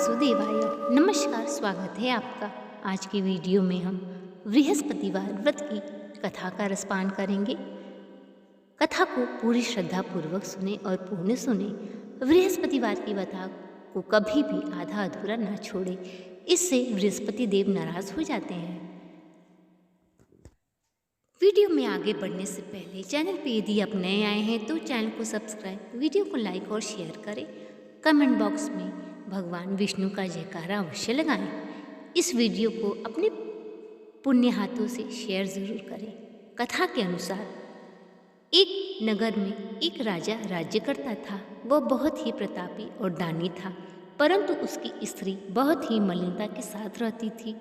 वासुदेवाय। नमस्कार, स्वागत है आपका। आज की वीडियो में हम बृहस्पतिवार व्रत की कथा का रसपान करेंगे। कथा को पूरी श्रद्धा पूर्वक सुने और पूर्ण सुने। बृहस्पतिवार की कथा को कभी भी आधा अधूरा न छोड़े, इससे बृहस्पति देव नाराज हो जाते हैं। वीडियो में आगे बढ़ने से पहले चैनल पे यदि आप नए आए हैं तो चैनल को सब्सक्राइब, वीडियो को लाइक और शेयर करें। कमेंट बॉक्स में भगवान विष्णु का जयकारा अवश्य लगाएं। इस वीडियो को अपने पुण्य हाथों से शेयर जरूर करें। कथा के अनुसार एक नगर में एक राजा राज्य करता था। वह बहुत ही प्रतापी और दानी था, परंतु उसकी स्त्री बहुत ही मलिनता के साथ रहती थी।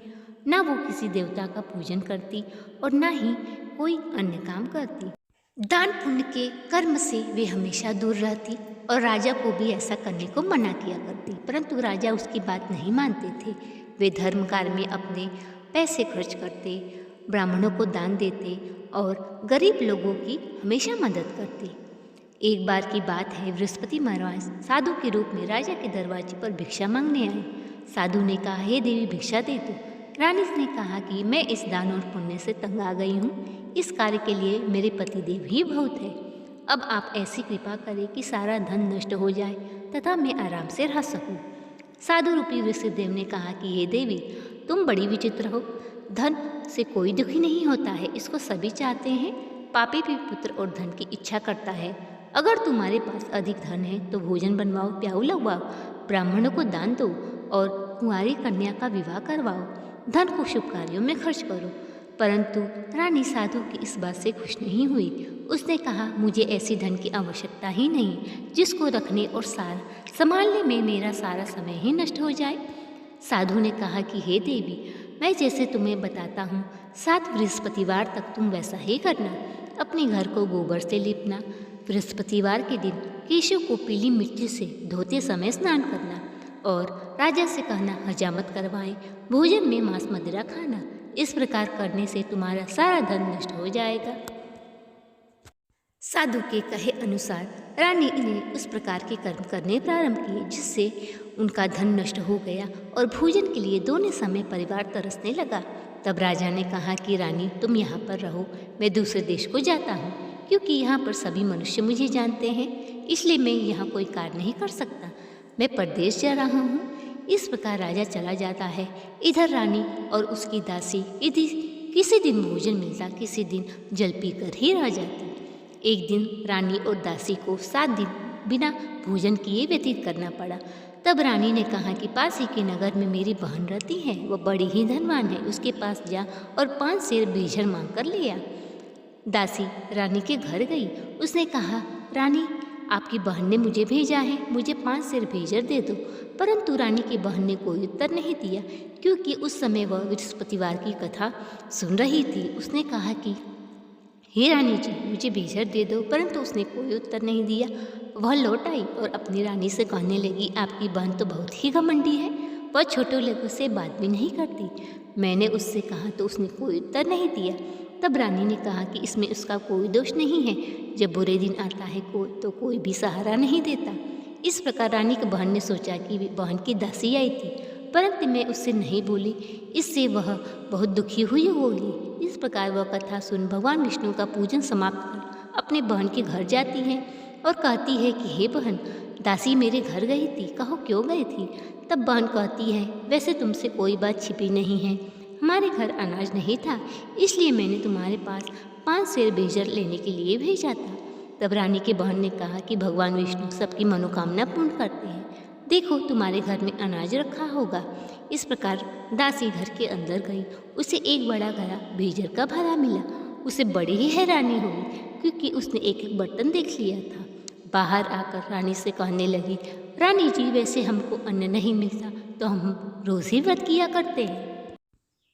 ना वो किसी देवता का पूजन करती और ना ही कोई अन्य काम करती। दान पुण्य के कर्म से वे हमेशा दूर रहती और राजा को भी ऐसा करने को मना किया करती, परंतु राजा उसकी बात नहीं मानते थे। वे धर्म कार्य में अपने पैसे खर्च करते, ब्राह्मणों को दान देते और गरीब लोगों की हमेशा मदद करते। एक बार की बात है, बृहस्पति महाराज साधु के रूप में राजा के दरवाजे पर भिक्षा मांगने आए। साधु ने कहा, हे देवी भिक्षा दे दो। रानी ने कहा कि मैं इस दान और पुण्य से तंग आ गई हूँ, इस कार्य के लिए मेरे पतिदेव ही बहुत है। अब आप ऐसी कृपा करें कि सारा धन नष्ट हो जाए तथा मैं आराम से रह सकूं। साधु रूपी वृषदेव ने कहा कि हे देवी, तुम बड़ी विचित्र हो। धन से कोई दुखी नहीं होता है, इसको सभी चाहते हैं। पापी भी पुत्र और धन की इच्छा करता है। अगर तुम्हारे पास अधिक धन है तो भोजन बनवाओ, प्याऊ लगवाओ, ब्राह्मणों को दान दो और कुंवारी कन्या का विवाह करवाओ। धन को शुभ कार्यों में खर्च करो। परंतु रानी साधु की इस बात से खुश नहीं हुई। उसने कहा, मुझे ऐसी धन की आवश्यकता ही नहीं जिसको रखने और संभालने में मेरा सारा समय ही नष्ट हो जाए। साधु ने कहा कि हे देवी, मैं जैसे तुम्हें बताता हूँ, 7 बृहस्पतिवार तक तुम वैसा ही करना। अपने घर को गोबर से लीपना, बृहस्पतिवार के दिन केशों को पीली मिट्टी से धोते समय स्नान करना और राजा से कहना हजामत करवाएं, भोजन में मांस मदिरा खाना। इस प्रकार करने से तुम्हारा सारा धन नष्ट हो जाएगा। साधु के कहे अनुसार रानी ने उस प्रकार के कर्म करने प्रारंभ किए, जिससे उनका धन नष्ट हो गया और भोजन के लिए दोनों समय परिवार तरसने लगा। तब राजा ने कहा कि रानी, तुम यहाँ पर रहो, मैं दूसरे देश को जाता हूँ, क्योंकि यहाँ पर सभी मनुष्य मुझे जानते हैं, इसलिए मैं यहाँ कोई कार्य नहीं कर सकता। मैं परदेश जा रहा हूँ। इस प्रकार राजा चला जाता है। इधर रानी और उसकी दासी यदि किसी दिन भोजन मिलता, किसी दिन जल पीकर ही रह जाती। एक दिन रानी और दासी को 7 दिन बिना भोजन किए व्यतीत करना पड़ा। तब रानी ने कहा कि पास ही के नगर में मेरी बहन रहती है, वह बड़ी ही धनवान है, उसके पास जा और 5 सेर भेजर मांग कर ले आ। दासी रानी के घर गई। उसने कहा, रानी, आपकी बहन ने मुझे भेजा है, मुझे 5 सेर भेजर दे दो। परंतु रानी की बहन ने कोई उत्तर नहीं दिया, क्योंकि उस समय वह बृहस्पतिवार की कथा सुन रही थी। उसने कहा कि हे रानी जी, मुझे भेजर दे दो, परंतु उसने कोई उत्तर नहीं दिया। वह लौट आई और अपनी रानी से कहने लगी, आपकी बहन तो बहुत ही घमंडी है, वह छोटे लोगों से बात भी नहीं करती। मैंने उससे कहा तो उसने कोई उत्तर नहीं दिया। तब रानी ने कहा कि इसमें उसका कोई दोष नहीं है, जब बुरे दिन आता है तो कोई भी सहारा नहीं देता। इस प्रकार रानी की बहन ने सोचा कि बहन की दासी आई थी, परंतु मैं उससे नहीं बोली, इससे वह बहुत दुखी हुई होगी। इस प्रकार वह कथा सुन भगवान विष्णु का पूजन समाप्त कर अपने बहन के घर जाती है और कहती है कि हे बहन, दासी मेरे घर गई थी, कहो क्यों गई थी। तब बहन कहती है, वैसे तुमसे कोई बात छिपी नहीं है, हमारे घर अनाज नहीं था, इसलिए मैंने तुम्हारे पास 5 सेर भेजर लेने के लिए भेजा था। तब रानी की बहन ने कहा कि भगवान विष्णु सबकी मनोकामना पूर्ण करते हैं, देखो तुम्हारे घर में अनाज रखा होगा। इस प्रकार दासी घर के अंदर गई। उसे एक बड़ा घड़ा भेजर का भरा मिला। उसे बड़ी ही हैरानी हुई, क्योंकि उसने एक एक बर्तन देख लिया था। बाहर आकर रानी से कहने लगी, रानी जी, वैसे हमको अन्न नहीं मिलता तो हम रोज़ ही व्रत किया करते हैं,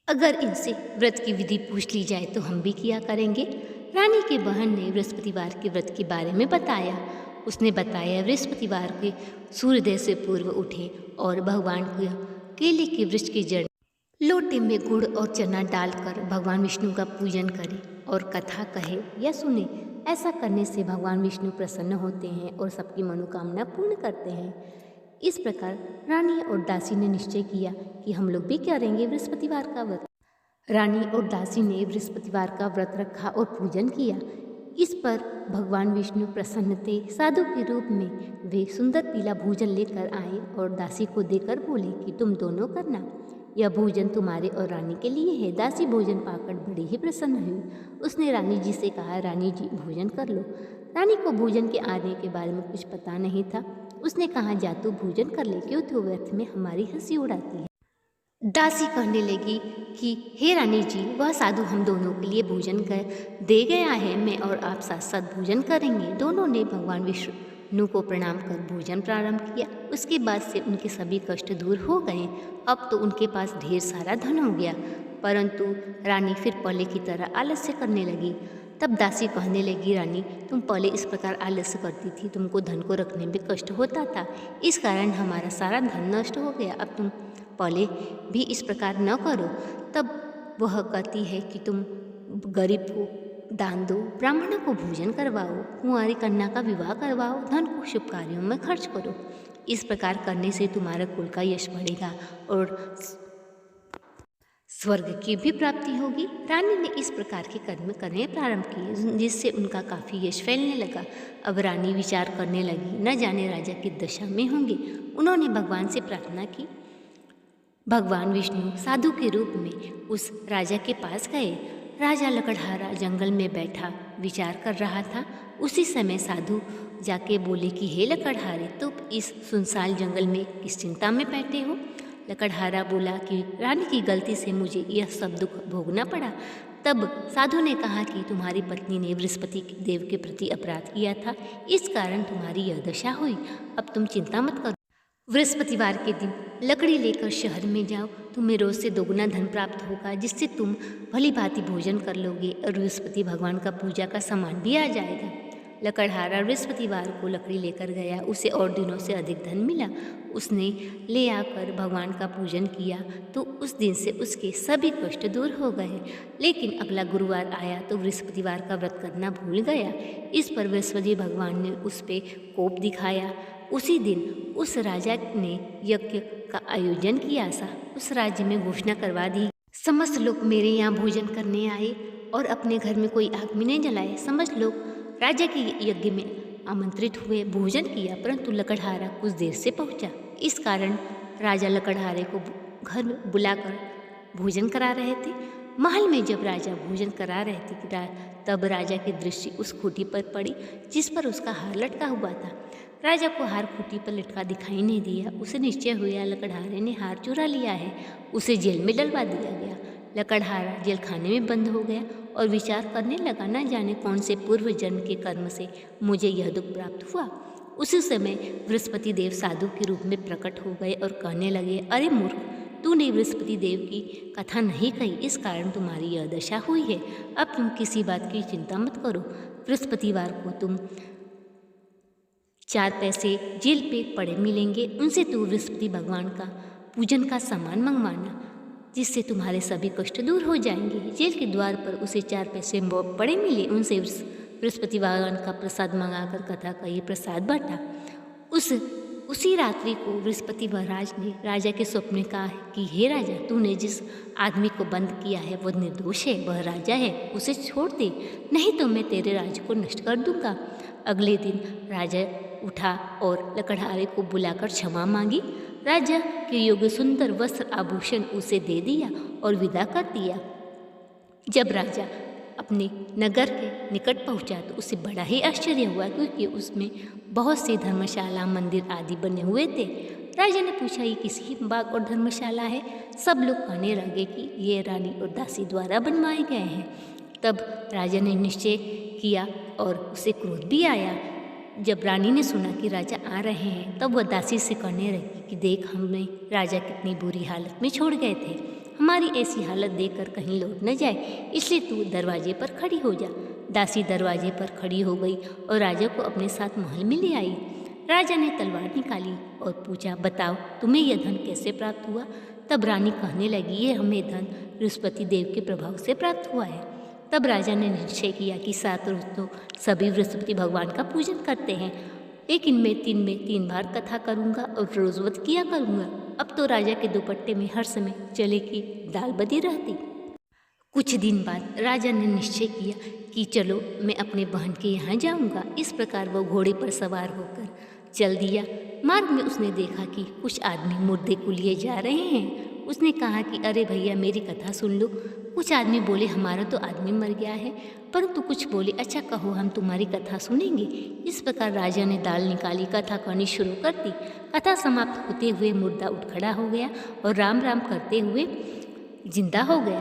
अगर इनसे व्रत की विधि पूछ ली जाए तो हम भी किया करेंगे। रानी की बहन ने बृहस्पतिवार के व्रत के बारे में बताया। उसने बताया, बृहस्पतिवार के सूर्योदय से पूर्व उठे और भगवान को केले के वृक्ष की जड़ लोटे में गुड़ और चना डालकर भगवान विष्णु का पूजन करें और कथा कहे या सुने। ऐसा करने से भगवान विष्णु प्रसन्न होते हैं और सबकी मनोकामना पूर्ण करते हैं। इस प्रकार रानी और दासी ने निश्चय किया कि हम लोग भी करेंगे बृहस्पतिवार का व्रत। रानी और दासी ने बृहस्पतिवार का व्रत रखा और पूजन किया। इस पर भगवान विष्णु प्रसन्न थे। साधु के रूप में वे सुंदर पीला भोजन लेकर आए और दासी को देकर बोले कि तुम दोनों करना, यह भोजन तुम्हारे और रानी के लिए है। दासी भोजन पाकर बड़ी ही प्रसन्न हुई। उसने रानी जी से कहा, रानी जी भोजन कर लो। रानी को भोजन के आने के बारे में कुछ पता नहीं था। उसने कहा, जा तू भोजन कर ले, क्यों तू व्यर्थ में हमारी हंसी उड़ाती है। दासी कहने लगी कि हे रानी जी, वह साधु हम दोनों के लिए भोजन कर दे गया है, मैं और आप साथ साथ भोजन करेंगे। दोनों ने भगवान विष्णु को प्रणाम कर भोजन प्रारंभ किया। उसके बाद से उनके सभी कष्ट दूर हो गए। अब तो उनके पास ढेर सारा धन हो गया। परंतु रानी फिर पहले की तरह आलस्य करने लगी। तब दासी कहने लगी, रानी तुम पहले इस प्रकार आलस्य करती थी, तुमको धन को रखने में कष्ट होता था, इस कारण हमारा सारा धन नष्ट हो गया। अब तुम पहले भी इस प्रकार न करो। तब वह कहती है कि तुम गरीब को दान दो, ब्राह्मणों को भोजन करवाओ, कुंवारी कन्या का विवाह करवाओ, धन को शुभ कार्यों में खर्च करो। इस प्रकार करने से तुम्हारा कुल का यश बढ़ेगा और स्वर्ग की भी प्राप्ति होगी। रानी ने इस प्रकार के कर्म करने प्रारंभ किए, जिससे उनका काफ़ी यश फैलने लगा। अब रानी विचार करने लगी, न जाने राजा की दशा में होंगे। उन्होंने भगवान से प्रार्थना की। भगवान विष्णु साधु के रूप में उस राजा के पास गए। राजा लकड़हारा जंगल में बैठा विचार कर रहा था। उसी समय साधु जाके बोले कि हे लकड़हारे, तुम इस सुनसान जंगल में किस चिंता में बैठे हो। लकड़हारा बोला कि रानी की गलती से मुझे यह सब दुख भोगना पड़ा। तब साधु ने कहा कि तुम्हारी पत्नी ने बृहस्पति देव के प्रति अपराध किया था, इस कारण तुम्हारी यह दशा हुई। अब तुम चिंता मत करो। बृहस्पतिवार के दिन लकड़ी लेकर शहर में जाओ, तुम्हें रोज से दोगुना धन प्राप्त होगा, जिससे तुम भली भांति भोजन कर लोगे और बृहस्पति भगवान का पूजा का सामान भी आ जाएगा। लकड़हारा बृहस्पतिवार को लकड़ी लेकर गया। उसे और दिनों से अधिक धन मिला। उसने ले आकर भगवान का पूजन किया तो उस दिन से उसके सभी कष्ट दूर हो गए। लेकिन अगला गुरुवार आया तो बृहस्पतिवार का व्रत करना भूल गया। इस पर बृहस्पति भगवान ने उस पर कोप दिखाया। उसी दिन उस राजा ने यज्ञ का आयोजन किया सा उस राज्य में घोषणा करवा दी, समस्त लोग मेरे यहाँ भोजन करने आए और अपने घर में कोई आग भी नहीं जलाए। समस्त लोग राजा के यज्ञ में आमंत्रित हुए, भोजन किया, परंतु लकड़हारा कुछ देर से पहुंचा। इस कारण राजा लकड़हारे को घर में बुलाकर भोजन करा रहे थे। महल में जब राजा भोजन करा रहे थे तब राजा की दृष्टि उस खूंटी पर पड़ी जिस पर उसका हार लटका हुआ था। राजा को हार खूंटी पर लटका दिखाई नहीं दिया। उसे निश्चय हुआ लकड़हारे ने हार चुरा लिया है। उसे जेल में डलवा दिया गया। लकड़हारा जेल खाने में बंद हो गया और विचार करने लगा, न जाने कौन से पूर्व जन्म के कर्म से मुझे यह दुख प्राप्त हुआ। उसी समय बृहस्पति देव साधु के रूप में प्रकट हो गए और कहने लगे, अरे मूर्ख, तूने बृहस्पति देव की कथा नहीं कही, इस कारण तुम्हारी यह दशा हुई है। अब तुम किसी बात की चिंता मत करो। बृहस्पतिवार को तुम 4 पैसे जेल पे पड़े मिलेंगे, उनसे तू बृहस्पति भगवान का पूजन का सामान मंगवाना, जिससे तुम्हारे सभी कष्ट दूर हो जाएंगे। जेल के द्वार पर उसे 4 पैसे पड़े मिले, उनसे बृहस्पति भगवान का प्रसाद मंगाकर कथा का ये प्रसाद बांटा। उसी रात्रि को बृहस्पति महाराज ने राजा के स्वप्न में कहा कि हे राजा, तूने जिस आदमी को बंद किया है वह निर्दोष है, वह राजा है, उसे छोड़ दे, नहीं तो मैं तेरे राज्य को नष्ट कर दूंगा। अगले दिन राजा उठा और लकड़हारे को बुलाकर क्षमा मांगी। राजा के योग्य सुंदर वस्त्र आभूषण उसे दे दिया और विदा कर दिया। जब राजा अपने नगर के निकट पहुंचा तो उसे बड़ा ही आश्चर्य हुआ, क्योंकि उसमें बहुत सी धर्मशाला, मंदिर आदि बने हुए थे। राजा ने पूछा, ये किसकी बाग और धर्मशाला है? सब लोग कहने लगे कि ये रानी और दासी द्वारा बनवाए गए हैं। तब राजा ने निश्चय किया और उसे क्रोध भी आया। जब रानी ने सुना कि राजा आ रहे हैं तब वह दासी से कहने लगी कि देख, हमें राजा कितनी बुरी हालत में छोड़ गए थे, हमारी ऐसी हालत देखकर कहीं लौट न जाए, इसलिए तू दरवाजे पर खड़ी हो जा। दासी दरवाजे पर खड़ी हो गई और राजा को अपने साथ महल में ले आई। राजा ने तलवार निकाली और पूछा, बताओ तुम्हें यह धन कैसे प्राप्त हुआ? तब रानी कहने लगी, ये हमें धन बृहस्पति देव के प्रभाव से प्राप्त हुआ है। तब राजा ने निश्चय किया कि 7 रोज तो सभी बृहस्पति भगवान का पूजन करते हैं लेकिन मैं दिन में 3 बार कथा करूँगा और रोज़ व्रत किया करूँगा। अब तो राजा के दुपट्टे में हर समय चने की दाल बदी रहती। कुछ दिन बाद राजा ने निश्चय किया कि चलो मैं अपने बहन के यहाँ जाऊँगा। इस प्रकार वो घोड़े पर सवार होकर चल दिया। मार्ग में उसने देखा कि कुछ आदमी मुर्दे को लिए जा रहे हैं। उसने कहा कि अरे भैया मेरी कथा सुन लो। कुछ आदमी बोले हमारा तो आदमी मर गया है, परंतु कुछ बोले अच्छा कहो हम तुम्हारी कथा सुनेंगे। इस प्रकार राजा ने दाल निकाली, कथा कहनी शुरू कर दी। कथा समाप्त होते हुए मुर्दा उठ खड़ा हो गया और राम राम करते हुए जिंदा हो गया।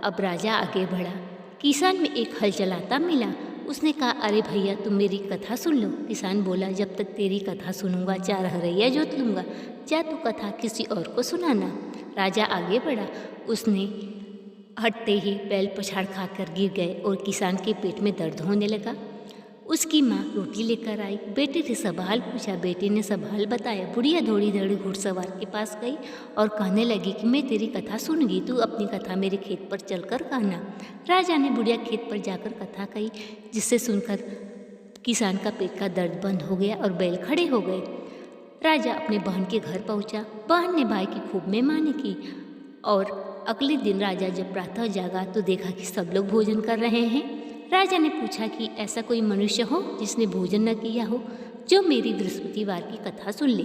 अब राजा आगे बढ़ा। किसान में एक हल चलाता मिला। उसने कहा अरे भैया तुम मेरी कथा सुन लो। किसान बोला जब तक तेरी कथा सुनूंगा 4 हरैया जोत लूँगा, जा तू कथा किसी और को सुनाना। राजा आगे बढ़ा। उसने हटते ही बैल पछाड़ खाकर गिर गए और किसान के पेट में दर्द होने लगा। उसकी माँ रोटी लेकर आई। बेटे से सवाल पूछा, बेटे ने सवाल बताया। बुढ़िया दौड़ी दौड़ी घुड़सवार के पास गई और कहने लगी कि मैं तेरी कथा सुनूंगी, तू अपनी कथा मेरे खेत पर चलकर कहना। राजा ने बुढ़िया खेत पर जाकर कथा कही, जिससे सुनकर किसान का पेट का दर्द बंद हो गया और बैल खड़े हो गए। राजा अपने बहन के घर पहुंचा। बहन ने भाई की खूब मेहमानी की और अगले दिन राजा जब प्रातः जागा तो देखा कि सब लोग भोजन कर रहे हैं। राजा ने पूछा कि ऐसा कोई मनुष्य हो जिसने भोजन न किया हो, जो मेरी बृहस्पतिवार की कथा सुन ले।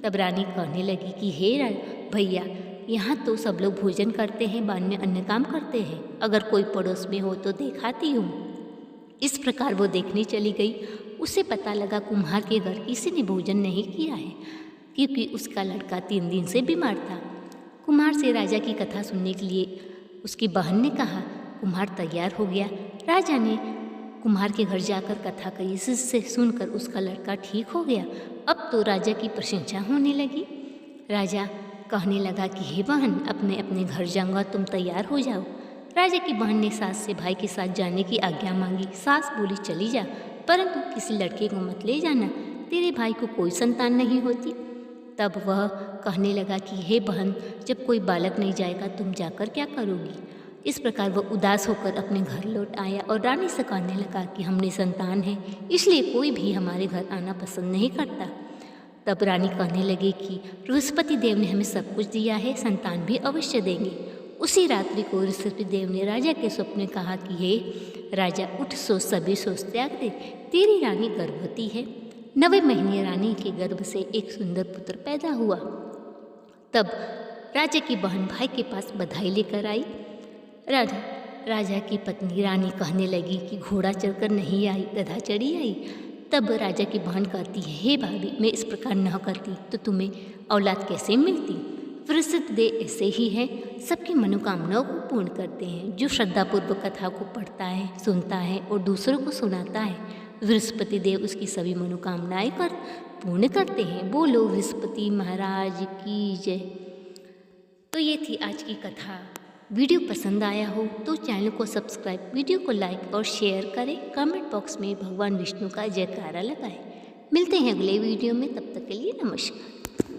तब रानी कहने लगी कि हे भैया, यहाँ तो सब लोग भोजन करते हैं, बाद में अन्य काम करते हैं। अगर कोई पड़ोस में हो तो दिखाती हूँ। इस प्रकार वो देखने चली गई। उसे पता लगा कुम्हार के घर किसी ने भोजन नहीं किया है, क्योंकि उसका लड़का 3 दिन से बीमार था। कुम्हार से राजा की कथा सुनने के लिए उसकी बहन ने कहा। कुम्हार तैयार हो गया। राजा ने कुम्हार के घर जाकर कथा कही, जिससे सुनकर उसका लड़का ठीक हो गया। अब तो राजा की प्रशंसा होने लगी। राजा कहने लगा कि हे बहन, अपने अपने घर जाऊंगा, तुम तैयार हो जाओ। राजा की बहन ने सास से भाई के साथ जाने की आज्ञा मांगी। सास बोली चली जा, परंतु किसी लड़के को मत ले जाना, तेरे भाई को कोई संतान नहीं होती। तब वह कहने लगा कि हे बहन, जब कोई बालक नहीं जाएगा तुम जाकर क्या करोगी। इस प्रकार वह उदास होकर अपने घर लौट आया और रानी से कहने लगा कि हमने संतान है, इसलिए कोई भी हमारे घर आना पसंद नहीं करता। तब रानी कहने लगी कि बृहस्पति देव ने हमें सब कुछ दिया है, संतान भी अवश्य देंगे। उसी रात्रि को बृहस्पति देव ने राजा के स्वप्न कहा कि हे राजा, उठ, सोच, सभी सोच त्याग दे, तेरी रानी गर्भवती है। 9वें महीने रानी के गर्भ से एक सुंदर पुत्र पैदा हुआ। तब राजा की बहन भाई के पास बधाई लेकर आई। राजा की पत्नी रानी कहने लगी कि घोड़ा चढ़कर नहीं आई, गधा चढ़ी आई। तब राजा की बहन कहती है, हे भाभी, मैं इस प्रकार न करती तो तुम्हें औलाद कैसे मिलती। बृहस्पति देव ऐसे ही है, सबकी मनोकामनाओं को पूर्ण करते हैं। जो श्रद्धापूर्वक कथा को पढ़ता है, सुनता है और दूसरों को सुनाता है, बृहस्पति देव उसकी सभी मनोकामनाएं पूर्ण करते हैं। बोलो बृहस्पति महाराज की जय। तो ये थी आज की कथा। वीडियो पसंद आया हो तो चैनल को सब्सक्राइब, वीडियो को लाइक और शेयर करें। कमेंट बॉक्स में भगवान विष्णु का जयकारा लगाएं। मिलते हैं अगले वीडियो में, तब तक के लिए नमस्कार।